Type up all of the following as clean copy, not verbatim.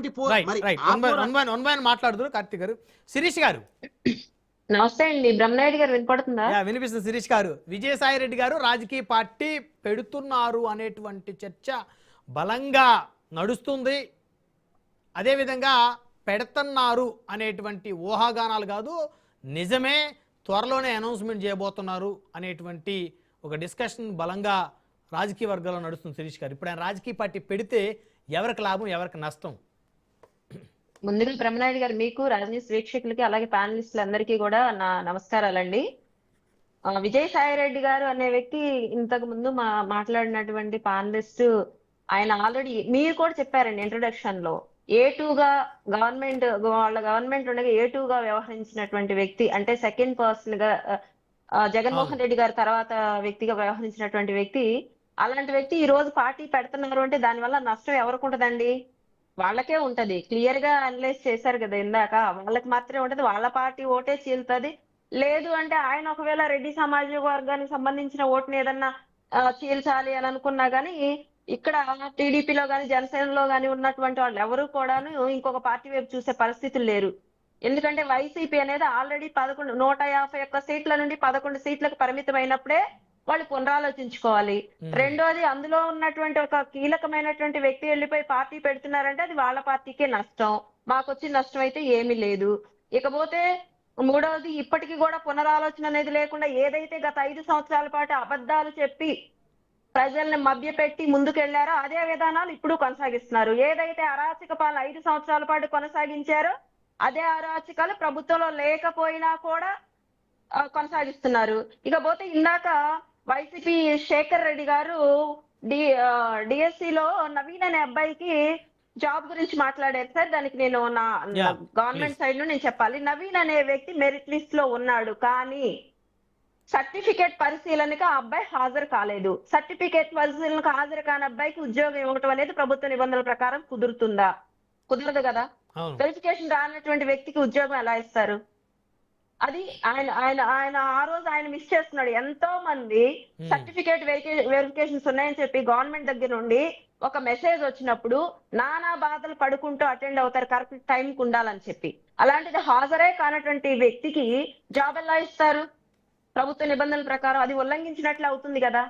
ఇటువంటి మరి మాట్లాడుతున్నారు కార్తీక్ గారు. శిరీష్ గారు నమస్తే అండి. బ్రహ్మనాయుడు గారు వినపడుతుందా? వినిపిస్తుంది. శిరీష్ గారు, విజయసాయి రెడ్డి గారు రాజకీయ పార్టీ పెడుతున్నారు అనేటువంటి చర్చ బలంగా నడుస్తుంది. అదేవిధంగా పెడుతున్నారు అనేటువంటి ఊహాగానాలు కాదు, నిజమే, త్వరలోనే అనౌన్స్మెంట్ చేయబోతున్నారు అనేటువంటి ఒక డిస్కషన్ బలంగా రాజకీయ వర్గాల్లో నడుస్తుంది. శిరీష్ గారు, ఇప్పుడు ఆయన రాజకీయ పార్టీ పెడితే ఎవరికి లాభం, ఎవరికి నష్టం? ముందుగా బ్రహ్మనాయుడు గారు, మీకు, రాజనీతి వీక్షకులకి, అలాగే ప్యానలిస్టులు అందరికీ కూడా నా నమస్కారాలండి. విజయసాయి రెడ్డి గారు అనే వ్యక్తి ఇంతకు ముందు మాట్లాడినటువంటి ప్యానలిస్ట్, ఆయన ఆల్రెడీ మీరు కూడా చెప్పారండి ఇంట్రొడక్షన్ లో, A2గా వాళ్ళ గవర్నమెంట్ ఉండగా A2గా వ్యవహరించినటువంటి వ్యక్తి, అంటే సెకండ్ పర్సన్ గా జగన్మోహన్ రెడ్డి గారి తర్వాత వ్యక్తిగా వ్యవహరించినటువంటి వ్యక్తి. అలాంటి వ్యక్తి ఈ రోజు పార్టీ పెడుతున్నారు అంటే దానివల్ల నష్టం ఎవరికి ఉంటదండి? వాళ్ళకే ఉంటది. క్లియర్ గా అనలైజ్ చేశారు కదా ఇందాక. వాళ్ళకి మాత్రమే ఉంటది, వాళ్ళ పార్టీ ఓటే చీలుతుంది. లేదు అంటే ఆయన ఒకవేళ రెడ్డి సామాజిక వర్గానికి సంబంధించిన ఓటుని ఏదన్నా చీల్చాలి అని అనుకున్నా గానీ, ఇక్కడ టీడీపీలో గాని జనసేనలో గాని ఉన్నటువంటి వాళ్ళు ఎవరు కూడాను ఇంకొక పార్టీ వైపు చూసే పరిస్థితులు లేరు. ఎందుకంటే వైసీపీ అనేది ఆల్రెడీ 151 సీట్ల నుండి 11 సీట్లకు పరిమితమైనప్పుడే వాళ్ళు పునరాలోచించుకోవాలి. రెండోది, అందులో ఉన్నటువంటి ఒక కీలకమైనటువంటి వ్యక్తి వెళ్ళిపోయి పార్టీ పెడుతున్నారంటే అది వాళ్ళ పార్టీకే నష్టం. మాకు వచ్చిన నష్టం అయితే ఏమీ లేదు. ఇకపోతే మూడవది, ఇప్పటికీ కూడా పునరాలోచన అనేది లేకుండా ఏదైతే గత 5 సంవత్సరాల పాటు అబద్ధాలు చెప్పి ప్రజల్ని మభ్యపెట్టి ముందుకెళ్లారో అదే విధానాలు ఇప్పుడు కొనసాగిస్తున్నారు. ఏదైతే అరాచక పాలన 5 సంవత్సరాల పాటు కొనసాగించారో అదే అరాచకాలు ప్రభుత్వంలో లేకపోయినా కూడా కొనసాగిస్తున్నారు. ఇకపోతే ఇందాక వైసీపీ శేఖర్ రెడ్డి గారు డిఎస్సిలో నవీన్ అనే అబ్బాయికి జాబ్ గురించి మాట్లాడారు సార్. దానికి నేను నా గవర్నమెంట్ సైడ్ లో నేను చెప్పాలి. నవీన్ అనే వ్యక్తి మెరిట్ లిస్ట్ లో ఉన్నాడు, కానీ సర్టిఫికేట్ పరిశీలనకు ఆ అబ్బాయి హాజరు కాలేదు. సర్టిఫికేట్ పరిశీలనకు హాజరు కాని అబ్బాయికి ఉద్యోగం ఇవ్వటం అనేది ప్రభుత్వ నిబంధనల ప్రకారం కుదురుతుందా? కుదరదు కదా. వెరిఫికేషన్ రానటువంటి వ్యక్తికి ఉద్యోగం ఎలా ఇస్తారు? అది ఆయన ఆయన ఆయన ఆ రోజు ఆయన మిస్ చేస్తున్నాడు. ఎంతో మంది సర్టిఫికేట్ వెరిఫికేషన్స్ ఉన్నాయని చెప్పి గవర్నమెంట్ దగ్గర నుండి ఒక మెసేజ్ వచ్చినప్పుడు నానా బాధలు పడుకుంటూ అటెండ్ అవుతారు, కరెక్ట్ టైంకి ఉండాలని చెప్పి. అలాంటిది హాజరే కానటువంటి వ్యక్తికి జాబ్ ఎలా ఇస్తారు? ప్రభుత్వ నిబంధనల ప్రకారం అది ఉల్లంఘించినట్లు అవుతుంది కదా.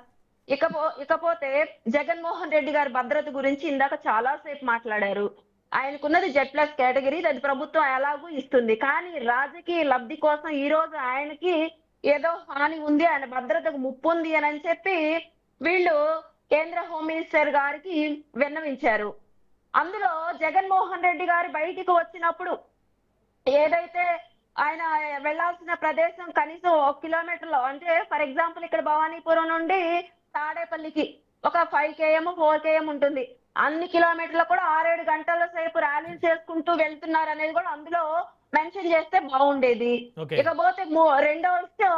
ఇకపోతే జగన్మోహన్ రెడ్డి గారి భద్రత గురించి ఇందాక చాలా సేపు మాట్లాడారు. ఆయనకున్నది Z+ కేటగిరీ, అది ప్రభుత్వం ఎలాగూ ఇస్తుంది. కానీ రాజకీయ లబ్ధి కోసం ఈ రోజు ఆయనకి ఏదో హాని ఉంది, ఆయన భద్రతకు ముప్పు ఉంది అని చెప్పి వీళ్ళు కేంద్ర హోమ్ మినిస్టర్ గారికి విన్నవించారు. అందులో జగన్మోహన్ రెడ్డి గారు బయటికి వచ్చినప్పుడు ఏదైతే ఆయన వెళ్లాల్సిన ప్రదేశం కనీసం 1 కిలోమీటర్లో, అంటే ఫర్ ఎగ్జాంపుల్ ఇక్కడ భవానీపురం నుండి తాడేపల్లికి ఒక 5 km 4 km ఉంటుంది. అన్ని కిలోమీటర్లు కూడా 6-7 గంటల సేపు ర్యాలీలు చేసుకుంటూ వెళ్తున్నారు అనేది కూడా అందులో మెన్షన్ చేస్తే బాగుండేది. ఇకపోతే రెండో విషయం,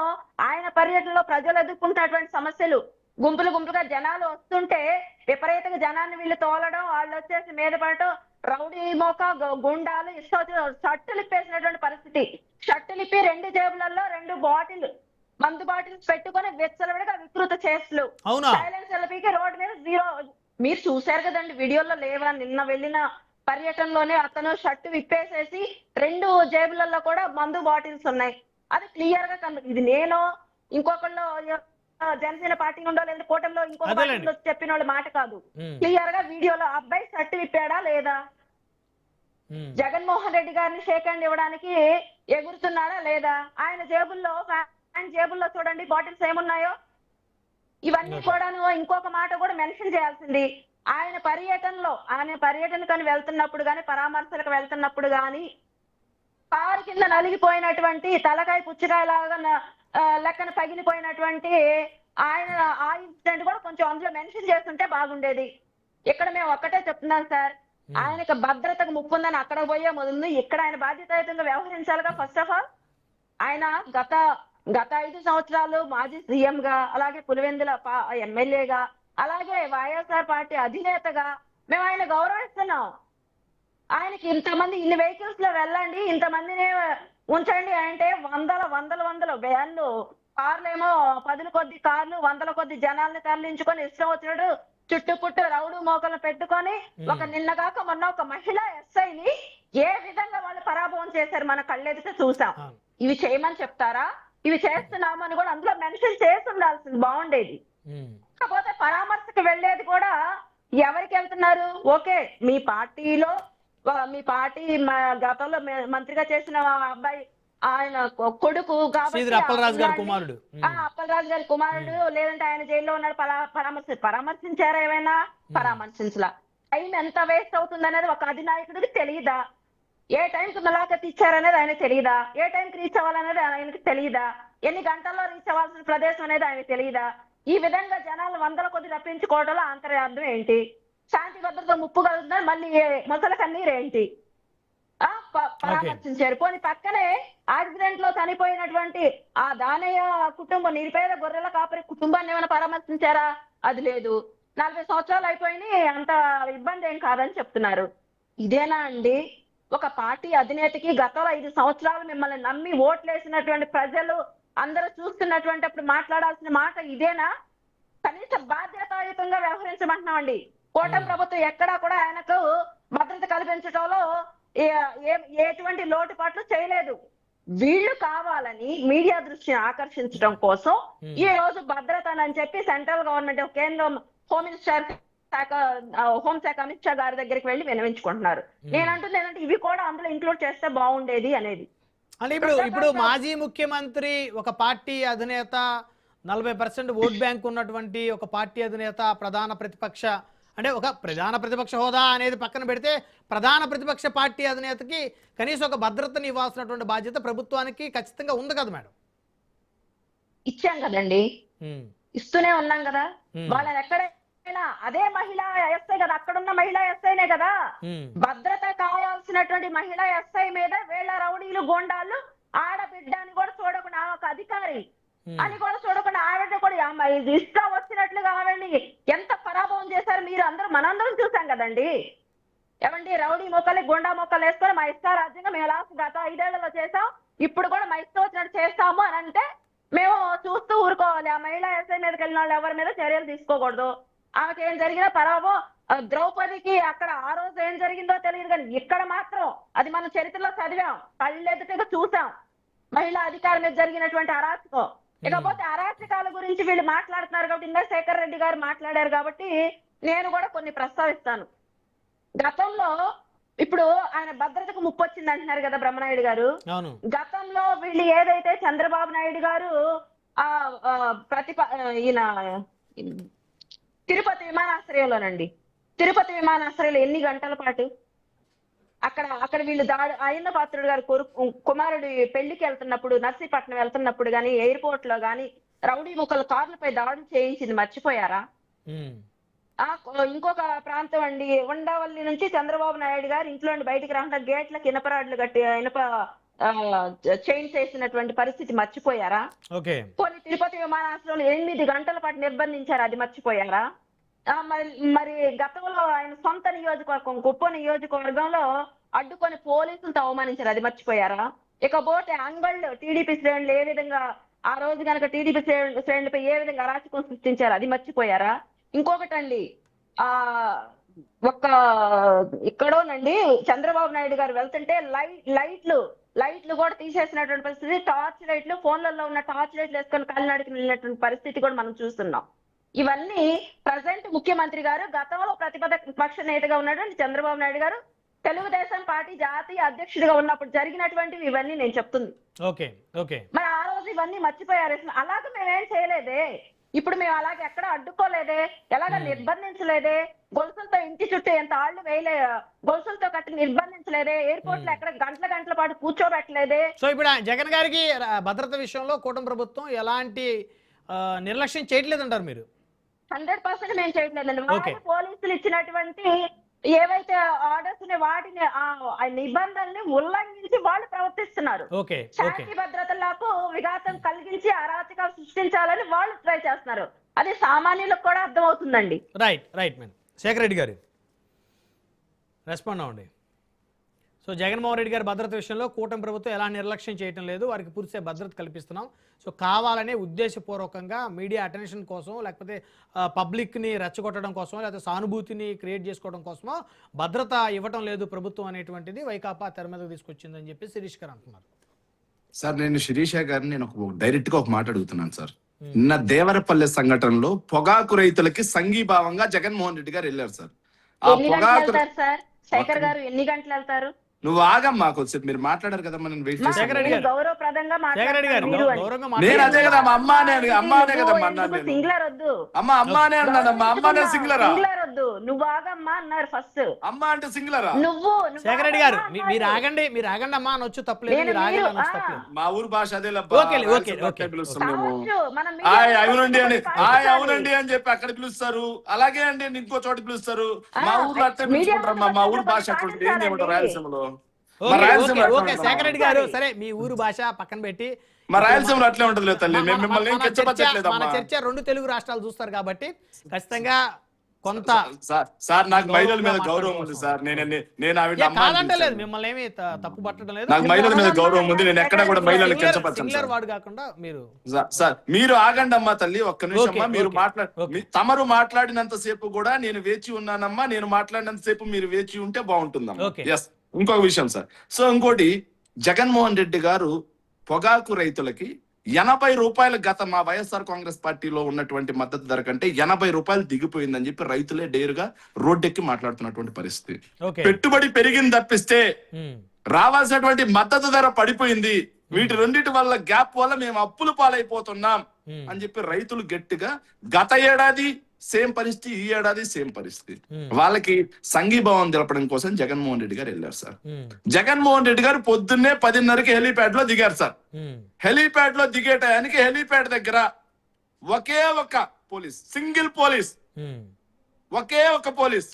ఆయన పర్యటనలో ప్రజలు ఎదుర్కొంటున్నటువంటి సమస్యలు, గుంపులుగా జనాలు వస్తుంటే విపరీతంగా జనాన్ని వీళ్ళు తోలడం, వాళ్ళు వచ్చేసి మీద పడటం, రౌడీ మోక గుండాలు షర్టులు ఇప్పేసినటువంటి పరిస్థితి. షర్టులు ఇప్పి 2 జేబులలో 2 మందు బాటిల్స్ పెట్టుకుని విచ్చలవిడిగా వికృత చేష్టలు, సైలెన్స్ ఎల్పీకి రోడ్డు మీద 0. మీరు చూశారు కదండి వీడియోలో లేవా? నిన్న వెళ్ళిన పర్యటనలోనే అతను షర్టు విప్పేసేసి 2 జేబులలో కూడా మందు బాటిల్స్ ఉన్నాయి. అది క్లియర్ గా ఇది నేను ఇంకొకళ్ళు జనసేన పార్టీ ఉండో లేదా కూటమిలో ఇంకొక పార్టీలో చెప్పిన వాళ్ళ మాట కాదు. క్లియర్ గా వీడియోలో అబ్బాయి షర్టు విప్పాడా లేదా, జగన్మోహన్ రెడ్డి గారిని షేక్ హ్యాండ్ ఇవ్వడానికి ఎగురుతున్నాడా లేదా, ఆయన జేబుల్లో ఫ్యాన్ జేబుల్లో చూడండి బాటిల్స్ ఏమున్నాయో. ఇవన్నీ కూడాను ఇంకొక మాట కూడా మెన్షన్ చేయాల్సింది. ఆయన పర్యటనకని వెళ్తున్నప్పుడు గాని, పరామర్శలకు వెళ్తున్నప్పుడు గాని కారు కింద నలిగిపోయినటువంటి తలకాయ పుచ్చకాయలాగా లెక్కన పగిలిపోయినటువంటి ఆయన ఆ ఇన్సిడెంట్ కూడా కొంచెం అందులో మెన్షన్ చేస్తుంటే బాగుండేది. ఇక్కడ మేము ఒక్కటే చెప్తున్నాం సార్, ఆయనకు భద్రతకు ముప్పు ఉందని అక్కడ పోయే ముందు ఇక్కడ ఆయన బాధ్యతాయుతంగా వ్యవహరించాలిగా. ఫస్ట్ ఆఫ్ ఆల్ ఆయన గత 5 సంవత్సరాలు మాజీ సీఎం గా, అలాగే పులివెందుల ఎమ్మెల్యేగా, అలాగే వైఎస్ఆర్ పార్టీ అధినేతగా మేము ఆయన గౌరవిస్తున్నాం. ఆయనకి ఇంతమంది ఇన్ని వెహికల్స్ లో వెళ్ళండి, ఇంతమందిని ఉంచండి అంటే వందల వ్యాన్లు, కార్లు ఏమో 10 కొద్ది కార్లు, 100 కొద్ది జనాల్ని తరలించుకొని ఇష్టం వచ్చినట్టు చుట్టుపుట్టు రౌడు మోకలు పెట్టుకొని ఒక నిన్నగాక మొన్న ఒక మహిళా ఎస్ఐని ఏ విధంగా వాళ్ళు పరాభవం చేశారు మన కళ్ళెదుట చూసాం. ఇవి చేయమని చెప్తారా? ఇవి చేస్తున్నామని కూడా అందులో మెన్షన్ చేసి ఉండాల్సింది బాగుండేది. కాకపోతే పరామర్శకు వెళ్ళేది కూడా ఎవరికి వెళ్తున్నారు? ఓకే, మీ పార్టీలో మీ పార్టీ గతంలో మంత్రిగా చేసిన అబ్బాయి ఆయన కొడుకు కాబట్టి అప్పలరాజు గారి కుమారుడు, అప్పలరాజు గారి కుమారుడు, లేదంటే ఆయన జైల్లో ఉన్నాడు. పరామర్శించారా? ఏమైనా పరామర్శించలా. టైం ఎంత వేస్ట్ అవుతుంది అనేది ఒక అధినాయకుడికి తెలియదా? ఏ టైంకి ములాఖత్ ఇచ్చారనేది ఆయన తెలియదా? ఏ టైంకి రీచ్ అవ్వాలనేది ఆయనకి తెలియదా? ఎన్ని గంటల్లో రీచ్ అవ్వాల్సిన ప్రదేశం అనేది ఆయన తెలియదా? ఈ విధంగా జనాలు వందల కొద్ది రప్పించుకోవడంలో అంతర్యార్థం ఏంటి? శాంతి భద్రత ముప్పు కలుగుతుందని మళ్ళీ మొసల కన్నీరు ఏంటి? పరామర్శించారు. పోనీ పక్కనే యాక్సిడెంట్ లో చనిపోయినటువంటి ఆ దానయ్య కుటుంబం, నిరుపేద గొర్రెల కాపరి కుటుంబాన్ని ఏమైనా పరామర్శించారా? అది లేదు. 40 సంవత్సరాలు అయిపోయినాయి, అంత ఇబ్బంది ఏం కాదని చెప్తున్నారు. ఇదేనా అండి ఒక పార్టీ అధినేతకి? గతంలో 5 సంవత్సరాలు మిమ్మల్ని నమ్మి ఓట్లేసినటువంటి ప్రజలు అందరూ చూస్తున్నటువంటి అప్పుడు మాట్లాడాల్సిన మాట ఇదేనా? కనీస బాధ్యతాయుతంగా వ్యవహరించమంటున్నామండి. కూటమి ప్రభుత్వం ఎక్కడా కూడా ఆయనకు భద్రత కల్పించడంలో ఎటువంటి లోటుపాట్లు చేయలేదు. వీళ్ళు కావాలని మీడియా దృష్టిని ఆకర్షించడం కోసం ఈ రోజు భద్రతనని చెప్పి సెంట్రల్ గవర్నమెంట్ కేంద్రం హోంశాఖ అమిత్ షా గారి దగ్గరికి వెళ్ళి వినవించుకుంటున్నారు. నేనంటుంది ఏంటంటే ఇవి కూడా అందులో ఇంక్లూడ్ చేస్తే బాగుండేది అనేది. అంటే ఇప్పుడు మాజీ ముఖ్యమంత్రి, ఒక పార్టీ అధినేత, 40% ఓట్ బ్యాంక్ ఉన్నటువంటి ఒక పార్టీ అధినేత, ప్రధాన ప్రతిపక్ష, అంటే ఒక ప్రధాన ప్రతిపక్ష హోదా అనేది పక్కన పెడితే ప్రధాన ప్రతిపక్ష పార్టీ అధినేతకి కనీసం ఒక భద్రతని ఇవ్వాల్సినటువంటి బాధ్యత ప్రభుత్వానికి ఖచ్చితంగా ఉంది కదా మేడం? ఇచ్చాం కదండి, ఇస్తూనే ఉన్నాం కదా. వాళ్ళని ఎక్కడైనా అదే మహిళా ఎస్ఐ కదా, అక్కడున్న మహిళా ఎస్ఐనే కదా. భద్రత కావాల్సినటువంటి మహిళా ఎస్ఐ మీద వీళ్ళ రౌడీలు గోండాలు ఆడబిడ్డ అని కూడా చూడకుండా, ఒక అధికారి అని కూడా చూడకుండా ఆవిడ కూడా ఇష్టం వచ్చినట్లుగా ఆవిడని ఎంత పరాభవం చేశారు మీరు అందరూ, మనందరం చూసాం కదండి. ఏమండి, రౌడీ మొక్కలు గుండా మొక్కలు వేసుకొని మా ఇష్టారాజ్యంగా మేము లాస్ట్ గత 5 ఏళ్లలో చేసాం, ఇప్పుడు కూడా మా ఇష్టం వచ్చినట్టు చేస్తాము అని అంటే మేము చూస్తూ ఊరుకోవాలి. ఆ మహిళా ఎస్ఐ మీదకి వెళ్ళిన వాళ్ళు ఎవరి మీద చర్యలు తీసుకోకూడదు. ఆమెకి ఏం జరిగినా పరాభవం. ద్రౌపదికి అక్కడ ఆ రోజు ఏం జరిగిందో తెలియదు, కానీ ఇక్కడ మాత్రం అది మనం చరిత్రలో చదివాం, కళ్ళెదుటగా చూసాం మహిళా అధికారి మీద జరిగినటువంటి అరాచకం. ఇకపోతే అరాచకాల గురించి వీళ్ళు మాట్లాడుతున్నారు కాబట్టి, ఇంద్రశేఖర్ రెడ్డి గారు మాట్లాడారు కాబట్టి నేను కూడా కొన్ని ప్రస్తావిస్తాను. గతంలో ఇప్పుడు ఆయన భద్రతకు ముప్పు వచ్చింది అంటున్నారు కదా బ్రహ్మనాయుడు గారు. గతంలో వీళ్ళు ఏదైతే చంద్రబాబు నాయుడు గారు ఈయన తిరుపతి విమానాశ్రయంలోనండి, తిరుపతి విమానాశ్రయంలో ఎన్ని గంటల పాటు అక్కడ వీళ్ళు అయ్యన్న పాత్రుడు గారు కుమారుడి పెళ్లికి వెళ్తున్నప్పుడు, నర్సీపట్నం వెళ్తున్నప్పుడు గాని, ఎయిర్పోర్ట్ లో గాని రౌడీ ముక్కల కార్లపై దాడులు చేయించింది మర్చిపోయారా? ఇంకొక ప్రాంతం అండి, ఉండవల్లి నుంచి చంద్రబాబు నాయుడు గారు ఇంట్లో బయటికి రాకుండా గేట్లకు ఇనపరాడ్లు కట్టి ఇనప చైన్ చేసినటువంటి పరిస్థితి మర్చిపోయారా? కొన్ని తిరుపతి విమానాశ్రయంలో 8 గంటల పాటు నిర్బంధించారు, అది మర్చిపోయారా? మరి గతంలో ఆయన సొంత నియోజకవర్గం కుప్ప నియోజకవర్గంలో అడ్డుకొని పోలీసులతో అవమానించారు, అది మర్చిపోయారా? ఇకపోతే అంగళ్ళు టీడీపీ శ్రేణులు ఏ విధంగా ఆ రోజు కనుక టీడీపీ శ్రేణులపై ఏ విధంగా అరాచకం సృష్టించారు, అది మర్చిపోయారా? ఇంకొకటండి, ఇక్కడోనండి చంద్రబాబు నాయుడు గారు వెళ్తుంటే లైట్లు కూడా తీసేసినటువంటి పరిస్థితి, టార్చ్ లైట్లు, ఫోన్లలో ఉన్న టార్చ్ లైట్లు వేసుకొని కాలినడకి వెళ్ళినటువంటి పరిస్థితి కూడా మనం చూస్తున్నాం. ఇవన్నీ ప్రజెంట్ ముఖ్యమంత్రి గారు, గతంలో ప్రతిపక్ష నేతగా ఉన్నటువంటి చంద్రబాబు నాయుడు గారు తెలుగుదేశం పార్టీ జాతీయ అధ్యక్షుడిగా ఉన్నప్పుడు జరిగినటువంటివి ఇవన్నీ నేను చెప్తుంది. మరి ఆ రోజు ఇవన్నీ మర్చిపోయారు. అలాగే మేమేం చేయలేదే, ఇప్పుడు మేము అలాగే ఎక్కడ అడ్డుకోలేదే, ఎలాగ నిర్బంధించలేదే, గొలుసులతో ఇంటి చుట్టూ ఎంత ఆళ్లు వేయలే, గొలుసులతో కట్టి నిర్బంధించలేదే, ఎయిర్పోర్ట్ లో ఎక్కడ గంటల పాటు కూర్చోబెట్టలేదే. సో ఇప్పుడు జగన్ గారికి భద్రత విషయంలో కూటమి ప్రభుత్వం ఎలాంటి నిర్లక్ష్యం చేయట్లేదంటారు మీరు? 100% మేము చేయట్లేదండి. వాళ్ళు పోలీసులు ఇచ్చినటువంటి ఏవైతే ఆర్డర్స్ వాటిని నిబంధనల్ని ఉల్లంఘించి వాళ్ళు ప్రవర్తిస్తున్నారు. శాంతి భద్రతలకు విఘాతం కలిగించి అరాచకాలు సృష్టించాలని వాళ్ళు ట్రై చేస్తున్నారు. అది సామాన్యులకు కూడా అర్థమవుతుందండి. Right madam. శేఖర్ రెడ్డి గారు రెస్పాండ్ అవ్వండి. సో జగన్మోహన్ రెడ్డి గారి భద్రత విషయంలో కూటమి ప్రభుత్వం ఎలా నిర్లక్ష్యం చేయటం లేదు, వారికి పూర్తి భద్రత కల్పిస్తున్నాం. సో కావాలనే ఉద్దేశపూర్వకంగా మీడియా అటెన్షన్ కోసం, లేకపోతే పబ్లిక్ని రెచ్చగొట్టడం కోసం, లేకపోతే సానుభూతిని క్రియేట్ చేసుకోవడం కోసమో భద్రత ఇవ్వటం లేదు ప్రభుత్వం అనేటువంటిది వైకాపా తెర మీదకు తీసుకొచ్చిందని చెప్పి శిరీష్ గారు అంటున్నారు. సార్ నేను శిరీష గారిని నేను డైరెక్ట్ గా ఒక మాట అడుగుతున్నాను సార్. నిన్న దేవరపల్లె సంఘటనలో పొగాకు రైతులకి సంఘీభావంగా జగన్మోహన్ రెడ్డి గారు వెళ్ళారు సార్. ఆ ఎన్ని గంటలు పొగాకు వెళ్తారు సార్? శేఖర్ గారు ఎన్ని గంటలు వెళ్తారు? నువ్వు ఆగమ్మా కొంచెం, మీరు మాట్లాడారు కదా మనం వెయిట్ చేసి. శేఖర్ రెడ్డి గారు, గౌరవప్రదంగా శేఖర్ రెడ్డి గారు గౌరవంగా నేను అదే మాట్లాడారు. కదా అమ్మ అనే కదా అన్నాను నేను. సింగులర్ వద్దు, అమ్మ అనే అన్నానమ్మా. అమ్మనే సింగులరా? సింగులర్ వద్దు, నువ్వు ఆగమ్మా అన్నారు ఫస్ట్. అమ్మ అంటే సింగులరా? నువ్వు శేఖర్ రెడ్డి గారు మీరు ఆగండి, మీరు ఆగండి అమ్మా అనొచ్చు, తప్పలేదు. మీరు ఆగండి అనొచ్చు, తప్పలేదు. మా ఊరు భాష అదే పిలుస్తాం మేము. అవునండి అని అవునండి అని చెప్పి అక్కడ పిలుస్తారు, అలాగే అండి ఇంకో చోట పిలుస్తారు. మా ఊర్లో అట్టే పిలుచుకుంటారమ్మా. మా ఊరు భాష అట్లా ఏం చేయమంటారు రాయలసీమలో? ఓకే శేఖర్ రెడ్డి గారు, సరే మీ ఊరు భాష పక్కన పెట్టి మా రాయలసీమలో అట్లే ఉంటది లేదు తల్లి. మేము మిమ్మల్ని ఏం మన కించపరచట్లేదమ్మా. చర్చ రెండు తెలుగు రాష్ట్రాలు చూస్తారు కాబట్టి ఖచ్చితంగా కొంత సార్ నాకు మహిళల మీద గౌరవం ఉంది సార్. నేను ఆవిడ కాదంటలేదు, మిమ్మల్ని ఏమి తప్పు పట్టడం లేదు. నాకు మహిళల మీద గౌరవం ఉంది. నేను ఎక్కడ కూడా మహిళలు కించపరచను వాడు కాకుండా మీరు సార్. మీరు ఆగండి అమ్మా తల్లి, ఒక్క నిమిషం అమ్మా. మీరు తమరు మాట్లాడినంత సేపు కూడా నేను వేచి ఉన్నానమ్మా. నేను మాట్లాడినంత సేపు మీరు వేచి ఉంటే బాగుంటుందమ్మా. ఎస్. ఇంకొక విషయం సార్. సో ఇంకోటి, జగన్మోహన్ రెడ్డి గారు పొగాకు రైతులకి 80 రూపాయలు గత మా వైఎస్ఆర్ కాంగ్రెస్ పార్టీలో ఉన్నటువంటి మద్దతు ధర కంటే 80 రూపాయలు దిగిపోయిందని చెప్పి రైతులే డేరుగా రోడ్డెక్కి మాట్లాడుతున్నటువంటి పరిస్థితి. పెట్టుబడి పెరిగింది తప్పిస్తే రావాల్సినటువంటి మద్దతు ధర పడిపోయింది. వీటి రెండింటి వల్ల గ్యాప్ వల్ల మేము అప్పులు పాలైపోతున్నాం అని చెప్పి రైతులు గట్టిగా, గత ఏడాది సేమ్ పరిస్థితి, ఈ ఏడాది సేమ్ పరిస్థితి. వాళ్ళకి సంఘీభావం తెలపడం కోసం జగన్మోహన్ రెడ్డి గారు వెళ్ళారు సార్. జగన్మోహన్ రెడ్డి గారు పొద్దున్నే 10:30కి హెలీప్యాడ్ లో దిగారు సార్. హెలీప్యాడ్ లో దిగే టయానికి హెలీప్యాడ్ దగ్గర ఒకే ఒక పోలీస్, సింగిల్ పోలీస్, ఒకే ఒక పోలీస్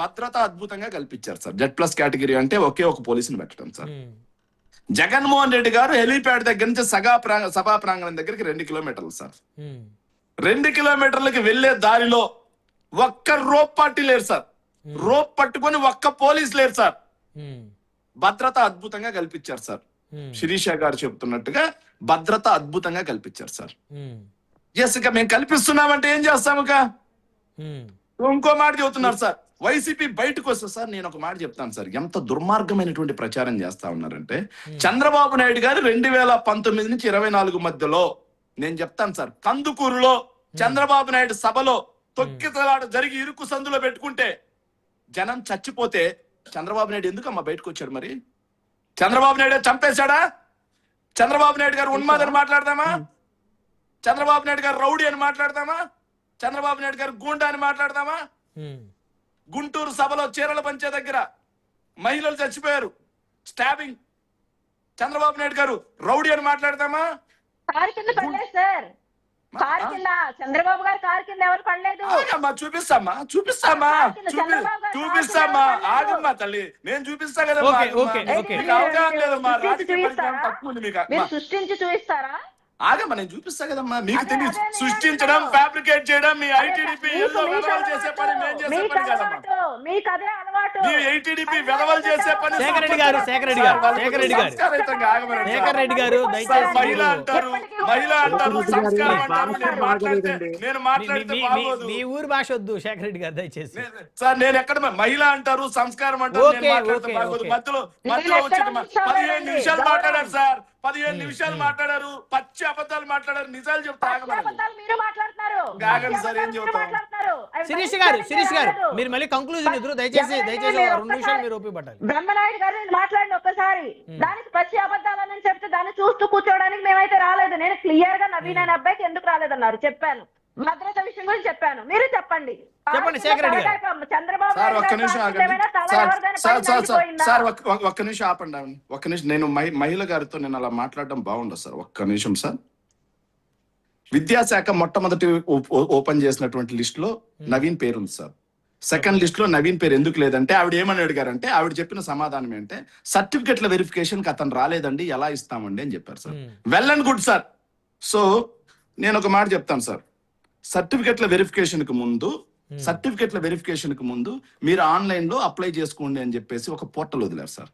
భద్రత అద్భుతంగా కల్పించారు సార్. Z+ కేటగిరీ అంటే ఒకే ఒక పోలీసుని పెట్టడం సార్. జగన్మోహన్ రెడ్డి గారు హెలీప్యాడ్ దగ్గర నుంచి సభా ప్రాంగణం దగ్గరికి 2 కిలోమీటర్లు సార్. 2 కిలోమీటర్లకి వెళ్లే దారిలో ఒక్క రోప్ పార్టీ లేరు సార్. రోప్ పట్టుకొని ఒక్క పోలీస్ లేరు సార్. భద్రత అద్భుతంగా కల్పించారు సార్. శిరీష గారు చెబుతున్నట్టుగా భద్రత అద్భుతంగా కల్పించారు సార్. ఎస్, ఇక మేము కల్పిస్తున్నామంటే ఏం చేస్తాము? ఇంకో మాట చెబుతున్నారు సార్. వైసీపీ బయటకు వస్తే సార్ నేను ఒక మాట చెప్తాను సార్. ఎంత దుర్మార్గమైనటువంటి ప్రచారం చేస్తా ఉన్నారంటే, చంద్రబాబు నాయుడు గారు 2019 నుంచి 24 మధ్యలో నేను చెప్తాను సార్, కందుకూరులో చంద్రబాబు నాయుడు సభలో తొక్కితలాట జరిగి ఇరుకు సందులో పెట్టుకుంటే జనం చచ్చిపోతే చంద్రబాబు నాయుడు ఎందుకమ్మా బయటకు వచ్చాడు? మరి చంద్రబాబు నాయుడు చంపేశాడా? చంద్రబాబు నాయుడు గారు ఉన్మాదని మాట్లాడదామా? చంద్రబాబు నాయుడు గారు రౌడీ అని మాట్లాడదామా? చంద్రబాబు నాయుడు గారు గూండా అని మాట్లాడదామా? గుంటూరు సభలో చీరల పంచే దగ్గర మహిళలు చచ్చిపోయారు, స్టాబింగ్. చంద్రబాబు నాయుడు గారు రౌడీ అని మాట్లాడదామా? కారు కింద పడలేదు సార్. కారు కింద చంద్రబాబు గారు కారు కింద ఎవరు పడలేదు. చూపిస్తామా ఆగమ్మా తల్లి, నేను చూపిస్తా కదా. అవగాహన లేదమ్మా, రాజకీయ పరిజ్ఞానం తక్కువ ఉంది మీకు. మీరు సృష్టించి చూపిస్తారా? ఆగమ్మా నేను చూపిస్తా కదమ్మా. మీకు తెలియదు సృష్టించడం, ఫ్యాబ్రికేట్ చేయడం. మీ ఐటీడీపీ చేసే పని మేము చేసే పని కదమ్మా. మీకు అదే అలవాటు. మీ ఐటీడీపీ వెదవలు చేసే పని. శేఖర్ రెడ్డి గారు దయచేసి మహిళ అంటారు సంస్కారం అంటారు. నేను మాట్లాడితే మీ ఊరు భాష వద్దు శేఖర్ రెడ్డి గారు దయచేసి. సార్ నేను ఎక్కడ మహిళ అంటారు, సంస్కారం అంటారు, మధ్యలో వచ్చి 15 నిమిషాలు మాట్లాడారు సార్. 15 నిమిషాలు మాట్లాడారు, పచ్చి అబద్ధాలు మాట్లాడారు, నిజాలు చెప్తా. శిరీష్ గారు మీరు మళ్ళీ కంక్లూజన్ ఎదురు దయచేసి 2 నిమిషాలు మీరు ఒప్పిపట్టాలి. బ్రహ్మనాయుడు గారు మాట్లాడిన ఒక్కసారి దానికి పచ్చి అబద్ధాలని చెప్తే దాన్ని చూస్తూ కూర్చోవడానికి మేమైతే రాలేదు. నేను క్లియర్ గా నవీన్ అనే అబ్బాయికి ఎందుకు రాలేదన్నారు చెప్పాను. భద్రత విషయం గురించి చెప్పాను, మీరు చెప్పండి. శేఖర్ రెడ్డి గారు చంద్రబాబు ఒక్క నిమిషం ఆపండి. ఒక్క నిమిషం, నేను మహిళ గారితో నేను అలా మాట్లాడడం బాగుండదు సార్. ఒక్క నిమిషం సార్. విద్యాశాఖ మొట్టమొదటి ఓపెన్ చేసినటువంటి లిస్ట్ లో నవీన్ పేరు ఉంది సార్. సెకండ్ లిస్ట్ లో నవీన్ పేరు ఎందుకు లేదంటే ఆవిడ ఏమని అడిగారంటే, ఆవిడ చెప్పిన సమాధానం ఏంటంటే సర్టిఫికెట్ల వెరిఫికేషన్ కి అతను రాలేదండి, ఎలా ఇస్తామండి అని చెప్పారు sir. Well and good sir. So నేను ఒక మాట చెప్తాను సార్. సర్టిఫికెట్ల వెరిఫికేషన్ కి ముందు సర్టిఫికెట్ల వెరిఫికేషన్ కి ముందు మీరు ఆన్లైన్ లో అప్లై చేసుకోండి అని చెప్పేసి ఒక పోర్టల్ వదిలారు సార్.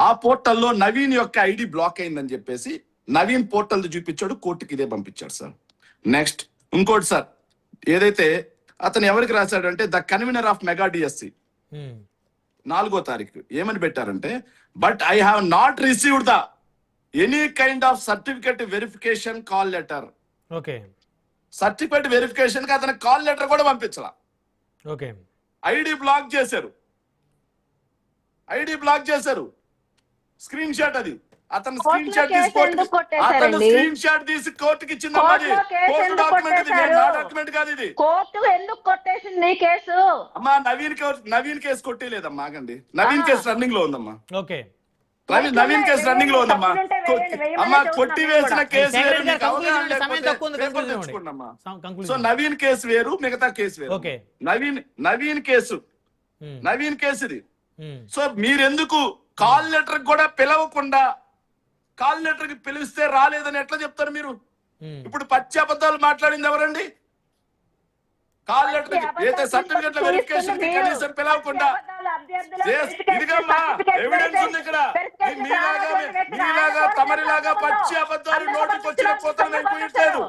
ఆ పోర్టల్లో నవీన్ యొక్క ఐడి బ్లాక్ అయిందని చెప్పేసి నవీన్ పోర్టల్ చూపించాడు, కోర్టుకి ఇదే పంపించాడు సార్. నెక్స్ట్ ఇంకోటి సార్, ఏదైతే అతను ఎవరికి రాశాడంటే the convenor of mega DSC 4వ తారీఖు ఏమని పెట్టారంటే, but I have not received the any kind of certificate verification call letter. Okay, certificate verification కి అతను కాల్ లెటర్ కూడా పంపించాల. ఓకే, ఐడి బ్లాక్ చేశారు, ఐడి బ్లాక్ చేశారు. స్క్రీన్ షాట్ అది, అతను స్క్రీన్ షాట్ తీసి కోర్టుకి ఇచ్చిందమ్మా. అది కోర్టు డాక్యుమెంట్, ఇది నా డాక్యుమెంట్ కాదు ఇది. కోర్టు ఎందుకు కొట్టేసింది కేసు? అమ్మా నవీన్ కేసు కొట్టేలేదమ్మా, ఆగండి. నవీన్ కేసు రన్నింగ్ లో ఉందమ్మా. ఓకే, నవీన్ కేసు రన్నింగ్ లో ఉందమ్మా. అమ్మా కొట్టి వేసిన కేసు వేరు, సో నవీన్ కేసు వేరు, మిగతా కేసు వేరు. నవీన్ కేసు ఇది. సో మీరెందుకు కాల్ లెటర్ కూడా పిలవకుండా, కాల్ లెటర్ కి పిలిస్తే రాలేదని ఎట్లా చెప్తారు మీరు? ఇప్పుడు పచ్చి అబద్ధాలు మాట్లాడింది ఎవరండి? కాల్ లెటర్ ఏదైతే సర్టిఫికెట్ వెరిఫికేషన్ కి కనీసం పిలవకుండా, ఇదిగమ్మా ఎవిడెన్స్ ఉంది ఇక్కడ. మీలాగా తమరిలాగా పచ్చి అబద్ధాలు నోటికి వచ్చిన కోతలు మేము కుయ్యట్లేదు,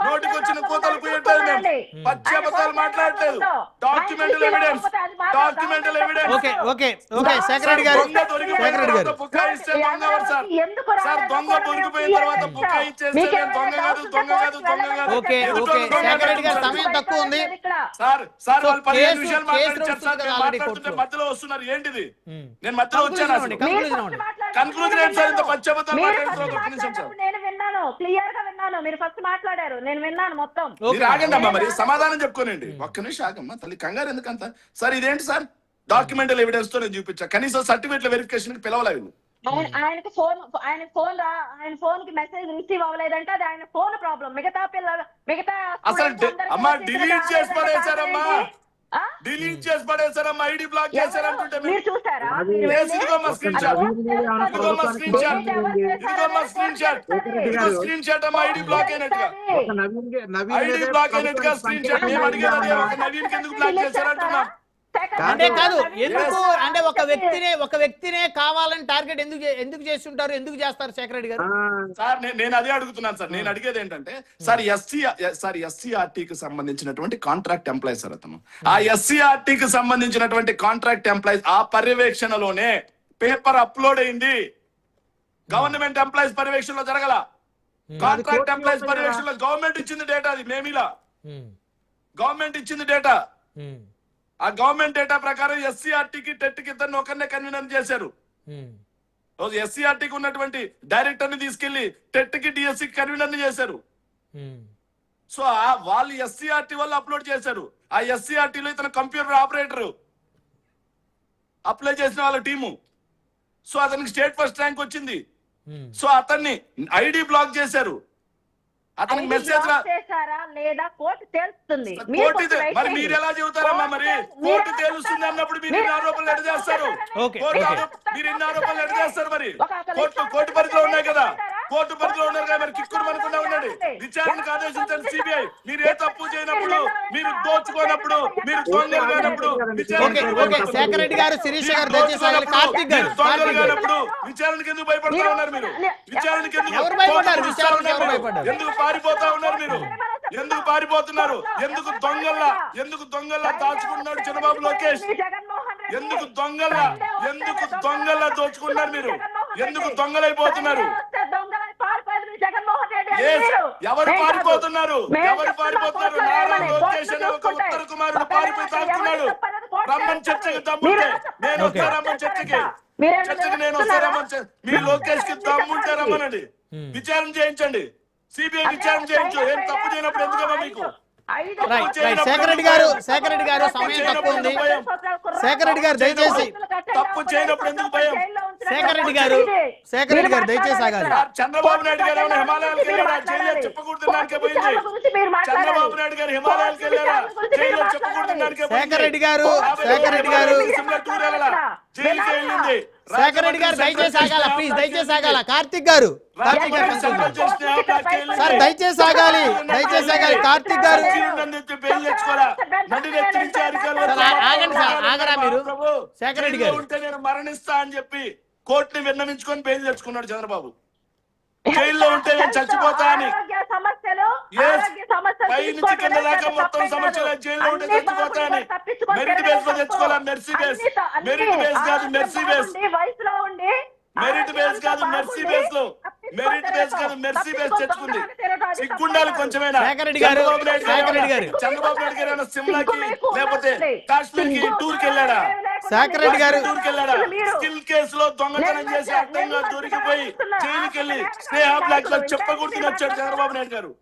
నోటికి వచ్చిన కోతలు కుయ్యట్లేదు, మేము పచ్చి అబద్ధాలు మాట్లాడలేదు. Documental evidence, documental evidence. Okay okay okay secretary గారు, సెక్రటరీ గారు బుకాయిస్తే దొంగ ఎవరు సార్? సార్ దొంగ దొరికిపోయిన తర్వాత బుకాయిచ్చేస్తే దొంగ కాదు, దొంగ కాదు, దొంగ కాదు. ఓకే ఓకే సెక్రటరీ గారు సమయం తక్కువ ఉంది సార్. సార్ వాళ్ళు 15 నిమిషాలు మాట్లాడించారు సార్, మాట్లాడుతుంటే మధ్యలో వస్తున్నారు. ఏంటిది? నేను మధ్యలో వచ్చాను. కన్క్లూజన్ ఏంటి సార్? ఇంత పచ్చి అబద్ధాలు మాట్లాడుతున్నారు. ఒక్క నిమిషం సార్, నేను విన్నాను, క్లియర్ గా విన్నాను. మీరు ఫస్ట్ మాట్లాడారు, నేను విన్నాను మొత్తం. మీరు ఆగండి అమ్మా, మరి సమాధానం చెప్పుకోనండి. ఒక్క నిమిషం ఆగమ్మా తల్లి, కంగారు ఎందుకంత? సార్ ఇదేంటి సార్? డాక్యుమెంటల్ ఎవిడెన్స్ తో నేను చూపించా, కనీసం సర్టిఫికెట్ వెరిఫికేషన్ కి పిలవలేదు. ఆయన ఫోన్ కి మెసేజ్ రిసీవ్ అవ్వలేదంటే అది ఆయన ఫోన్ ప్రాబ్లం. మిగతా అసలు అమ్మా డిలీట్ చేసి పడేశారమ్మా, డిలీట్ చేసి పడేశారమ్మా, ఐడి బ్లాక్ చేశారంటుంటే మీరు చూసారా? స్క్రీన్ షాట్ అమ్మా, ఐడి బ్లాక్ అయినట్టుగా, ఐడి బ్లాక్ అయినట్టుగా స్క్రీన్ షాట్. మేము అడిగేది నవీన్ కి ఎందుకు బ్లాక్ చేశారంటున్నా. అంటే కాదు, ఎందుకు అంటే ఒక వ్యక్తినే కావాలని టార్గెట్ ఎందుకు చేస్తుంటారు, ఎందుకు చేస్తారు శేఖర్ గారు? సార్ నేను అదే అడుగుతున్నాను సార్. నేను అడిగేది ఏంటంటే సార్ ఎస్సీఆర్టీకి సంబంధించినటువంటి కాంట్రాక్ట్ ఎంప్లాయీస్ సార్ అతను. ఆ ఎస్సీఆర్టీకి సంబంధించినటువంటి కాంట్రాక్ట్ ఎంప్లాయీస్ ఆ పర్యవేక్షణలోనే పేపర్ అప్లోడ్ అయింది. గవర్నమెంట్ ఎంప్లాయీస్ పర్యవేక్షణలో జరగల, కాంట్రాక్ట్ ఎంప్లాయీస్ పర్యవేక్షణలో గవర్నమెంట్ ఇచ్చింది డేటా. అది మేమిలా గవర్నమెంట్ ఇచ్చింది డేటా. ఆ గవర్నమెంట్ డేటా ప్రకారం ఎస్సీఆర్టీకి టెట్కి ఇద్దరిని ఒకరినే కన్వీనర్ చేశారు. ఎస్సీఆర్టీకి ఉన్నటువంటి డైరెక్టర్ ని తీసుకెళ్లి టెట్కి డిఎస్సికి కన్వీనర్ చేశారు. సో వాళ్ళు ఎస్సీఆర్టీ వాళ్ళు అప్లోడ్ చేశారు. ఆ ఎస్సీఆర్టీలో ఇతను కంప్యూటర్ ఆపరేటర్ అప్లై చేసిన వాళ్ళ టీము. సో అతనికి స్టేట్ ఫస్ట్ ర్యాంక్ వచ్చింది. సో అతన్ని ఐడి బ్లాక్ చేశారు. అతనికి మెసేజ్ చేశారా లేదా కోర్టు తెలుస్తుంది. మరి మీరు ఎలా చెబుతారమ్మా? మరి కోర్టు తెలుస్తుంది అన్నప్పుడు మీరు ఇన్ని ఆరోపణలు ఎడ చేస్తారు? మీరు ఇన్ని ఆరోపణలు ఎడ చేస్తారు? మరి కోర్టు పరిధిలో ఉన్నాయి కదా, కోర్టు పరిధిలో ఉన్నారు కదా, మరి కిక్కురు మనకుండా ఉండండి. విచారణకు ఆదేశించండి సిబిఐ. మీరు ఏ తప్పు చేయనప్పుడు, మీరు దోచుకోనప్పుడు, మీరు దొంగలు కానప్పుడు, శేఖర్ గారు, శిరీష్ గారు, విచారణకు ఎందుకు భయపడతా ఉన్నారు? మీరు విచారణకు ఎందుకు పారిపోతా ఉన్నారు? మీరు ఎందుకు పారిపోతున్నారు? ఎందుకు దొంగల్లా దాచుకున్నాడు చంద్రబాబు లోకేష్? ఎందుకు దొంగల్లా దోచుకున్నారు? మీరు ఎందుకు దొంగలైపోతున్నారు? ఎవరు పారిపోతున్నారు? నారా లోకేష్ అనే ఒక ఉత్తర కుమారుడు పారిపోయి తాగుతున్నాడు. రమ్మని చర్చకి దమ్ముంటే నేను వస్తారమ్మని చర్చకి నేను వస్తారమ్మని. మీ లోకేష్ కి దమ్ముంటే రమ్మనండి, విచారణ చేయించండి, సిబిఐ విచారణ చేయించు. ఏం తప్పు చేయనప్పుడు ఎందుకమ్మా మీకు? శేఖర్ రెడ్డి గారు సమయం తక్కువ ఉంది. శేఖర్ రెడ్డి గారు దయచేసి, తప్పు చేయనప్పుడు ఎందుకు భయం? శేఖర్ రెడ్డి గారు దయచేసి ఆగాలి. చంద్రబాబు నాయుడు గారు ఏమైనా హిమాలయాలకు వెళ్ళారా? జైలు చెప్పకూడదు దానికే పోయింది. చంద్రబాబు నాయుడు గారు హిమాలయాలకు వెళ్ళారా? జైలు చెప్పకూడదు దానికే పోయింది. శేఖర్ రెడ్డి గారు సిమ్లా టూర్ వెళ్ళాలా? జైలుకి వెళ్ళింది. శేఖర్ రెడ్డి గారు దయచేసి ఆగాల, ప్లీజ్ దయచేసి ఆగాల. కార్తిక్ గారు, కార్తిక్ గారు సార్ దయచేసి ఆగాలి, దయచేసి ఆగాలి. కార్తిక్ గారు సార్ ఆగండి సార్, ఆగరా మీరు. శేఖర్ రెడ్డి గారు ఉంటే నేను మరణిస్తా అని చెప్పి కోర్టుని విన్నవించుకొని బెయిల్ తెచ్చుకున్నాడు చంద్రబాబు. జైల్లో ఉంటే నేను చచ్చిపోతా అని. పై నుంచి కింద దాకా మొత్తం సమస్యలు, జైల్లో ఉంటే చచ్చిపోతా అని. మెరిట్ బేస్ లో తెచ్చుకోవాలా? మెర్సీ బేస్, మెరిట్ బేస్ కాదు మెర్సీ బేస్, మెరిట్ బేస్ కాదు మెర్సీ బేస్ లో, మెరిట్ బేస్ కాదు మెర్సీ బేస్ తెచ్చుకుంది. సిగ్గుండాలి కొంచెమైనా. శేఖర్ రెడ్డి గారు, శేఖర్ రెడ్డి గారు, చంద్రబాబు నాయుడు గారు ఏమైనా సిమ్లాకి లేకపోతే కాశ్మీర్ కి టూర్ కి వెళ్ళాడా? శేఖర్ రెడ్డి గారు టూర్ కి వెళ్ళాడా? స్కిల్ కేసులో దొంగతనం చేసి అడ్డంగా దొరికిపోయి జైలుకి వెళ్ళి స్నేహ బ్లాక్ లో చెప్పకూడదు వచ్చాడు చంద్రబాబు నాయుడు గారు.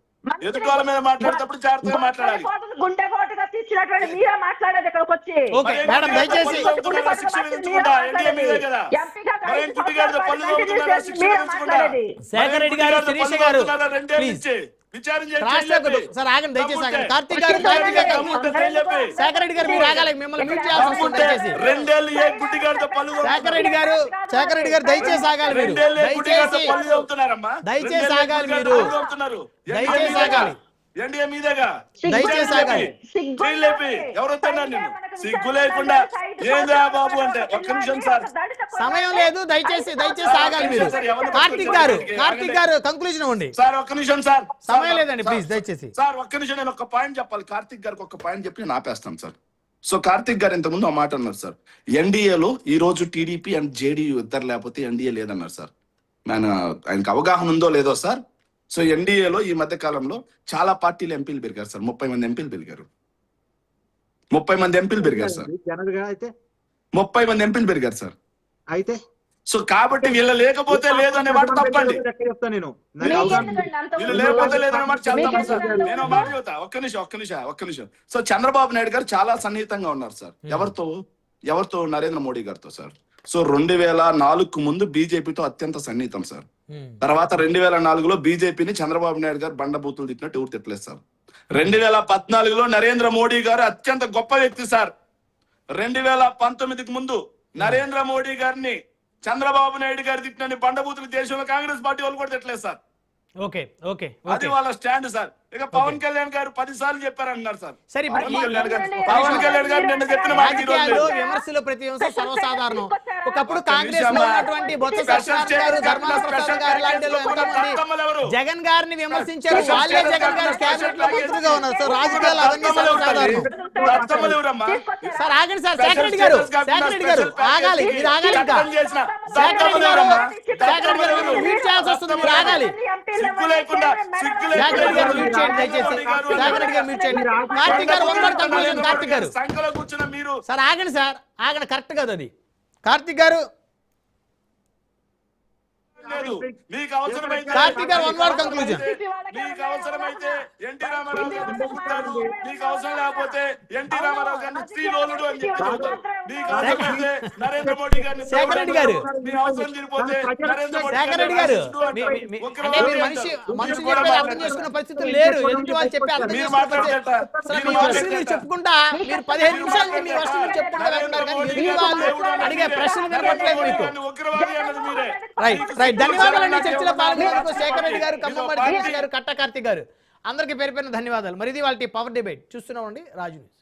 ఎదుటి వాళ్ళ మీద మాట్లాడేటప్పుడు జాగ్రత్తగా మాట్లాడాలి. గుండెపోటుగా తీర్చినటువంటి మీరే మాట్లాడేది ఇక్కడికి వచ్చి. ఓకే మేడం దయచేసి. శిక్ష విధించకుండా ఎన్డీఏ మీదే కదా. మరేం గుడ్డిగాడితో పళ్ళు తోముతున్నారా? శిక్ష విధించకుండా శేఖర్ రెడ్డి గారు, శిరీష గారు ప్లీజ్ విచారణ సార్ ఆగండి దయచేసి ఆగండి. కార్తిక్ గారు, కార్తిక్ గారు, శేఖర్ రెడ్డి గారు మీరు ఆగాలి, మిమ్మల్ని మ్యూట్ చేయాల్సి వస్తుంది దయచేసి. 2 ఏళ్ళు ఏ గుడ్డిగాడితో పళ్ళు శేఖర్ రెడ్డి గారు, శేఖర్ రెడ్డి గారు దయచేసి ఆగాలి మీరు, దయచేసి దయచేసి ఆగాలి మీరు, దయచేసి ఆగాలి. ఎన్డీఏ మీదేగా దయచేసి ఆగాలి. ఎవరు వస్తున్నారు? నేను సిగ్గు లేకుండా ఏందా బాబు అంటే. ఒక్క నిమిషం సార్, సమయం లేదు, దయచేసి దయచేసి ఆగాలి మీరు. కార్తిక్ గారు, కార్తిక్ గారు కంక్లూజన్ ఇవ్వండి సార్. ఒక్క నిమిషం సార్, సమయం లేదండి ప్లీజ్ దయచేసి. సార్ ఒక్క నిమిషం, నేను ఒక పాయింట్ చెప్పాలి. కార్తిక్ గారికి ఒక పాయింట్ చెప్పి నేను ఆపేస్తాను సార్. సో కార్తిక్ గారు ఇంతకుముందు ఆ మాట అన్నారు సార్, ఎన్డీఏలో ఈ రోజు టీడీపీ అండ్ జేడీయూ ఇద్దరు లేకపోతే ఎన్డీఏ లేదన్నారు సార్. ఆయనకు అవగాహన ఉందో లేదో సార్. సో ఎన్డీఏలో ఈ మధ్య కాలంలో చాలా పార్టీలు ఎంపీలు పెరిగారు సార్. 30 మంది ఎంపీలు పెరిగారు. 30 మంది ఎంపీలు పెరిగారు సార్. 30 మంది ఎంపీలు పెరిగారు సార్. అయితే సో కాబట్టి వీళ్ళు లేకపోతే లేదు అనే మాట తప్పండి. వీళ్ళు లేకపోతే లేదనే మాట చాలా తప్పు సార్. నేను మాట చెబుతా, ఒక్క నిమిషం. సో చంద్రబాబు నాయుడు గారు చాలా సన్నిహితంగా ఉన్నారు సార్. ఎవరితో? నరేంద్ర మోడీ గారితో సార్. సో 2004కు ముందు బీజేపీతో అత్యంత సన్నిహితం సార్. తర్వాత 2004లో బీజేపీని చంద్రబాబు నాయుడు గారు బండబూతులు తిట్టినట్టు ఎవరు తిట్టలేదు సార్. 2014లో నరేంద్ర మోడీ గారు అత్యంత గొప్ప వ్యక్తి సార్. 2019కు ముందు నరేంద్ర మోడీ గారిని చంద్రబాబు నాయుడు గారు తిట్టిన బండబూతులు దేశంలో కాంగ్రెస్ పార్టీ వాళ్ళు కూడా తిట్టలేదు సార్. ఓకే ఓకే అది వాళ్ళ స్టాండ్ సార్. ఇక పవన్ కళ్యాణ్ గారు 10 సార్లు చెప్పారన్నారు సార్. సరే పవన్ కళ్యాణ్ గారు నిన్న చెప్పిన మాట ఈ రోజు రాజకీయాల్లో విమర్శలు ప్రతి అంశం సర్వసాధారణం. ఒకప్పుడు కాంగ్రెస్ లో ఉన్నటువంటి బొత్స సత్యనారాయణ గారు, ధర్మాన ప్రసాద్ గారు లాంటి ఎంతమంది జగన్ గారిని విమర్శించారు. వాళ్ళే జగన్ గారు క్యాబినెట్ లో మంత్రిగా ఉన్నారు. సో రాజకీయాలు అవన్నీ సర్వసాధారణం. సార్ ఆగండి సార్. శేఖర్ రెడ్డి గారు, శేఖర్ రెడ్డి గారు ఆగాలి, మీరు ఆగాలి. ఇంకా శేఖర్ రెడ్డి గారు, శేఖర్ రెడ్డి గారు మ్యూట్ చేయాల్సి వస్తుంది, మీరు ఆగాలి. శేఖర్ రెడ్డి గారు మ్యూట్ చేయండి దయచేసి. శేఖర్ రెడ్డి గారు మ్యూట్ చేయండి. కార్తిక్ గారు వన్ వర్డ్ కంక్లూజన్. కార్తిక్ గారు సార్ ఆగండి, సార్ ఆగండి, కరెక్ట్ కదా అది. కార్తిక్ గారు, కార్తిక్ గారు వన్ వర్డ్ కంక్లూజన్. మీకు అవసరమైతే ఎన్టీ రామారావు గారిని పుట్టారు, మీకు అవసరం లేకపోతే ఎన్టీ రామారావు గారిని శ్రీలోలుడు అని చెప్పి చెబుతారు. మీకు అవసరమైతే నరేంద్ర మోడీ గారిని శేఖర్ రెడ్డి గారు, మీ అవసరం తీరిపోతే నరేంద్ర మోడీ శేఖర్ రెడ్డి గారు అంటే మీరు మనిషి చెప్పేది అర్థం చేసుకున్న పరిస్థితులు లేరు. ఎదుటి వాళ్ళు చెప్పి అర్థం చేసుకున్న మీ వర్షం మీరు చెప్పుకుంటా, మీరు 15 నిమిషాల నుంచి మీ వర్షం మీరు చెప్పుకుంటా వెళ్తున్నారు, కానీ ఎదుటి వాళ్ళు అడిగే ప్రశ్నలు వినపట్లేదు మీకు. రైట్ రైట్, ధన్యవాదాలండి. చర్చలో పాల్గొనేందుకు శేఖర్ రెడ్డి గారు, కమ్మవాడి దినేష్ గారు, కట్ట కార్తిక్ గారు, అందరికీ పేరు పేరున ధన్యవాదాలు. మరి ఇది వాళ్ళ పవర్ డిబేట్ చూస్తున్నామండి రాజు న్యూస్.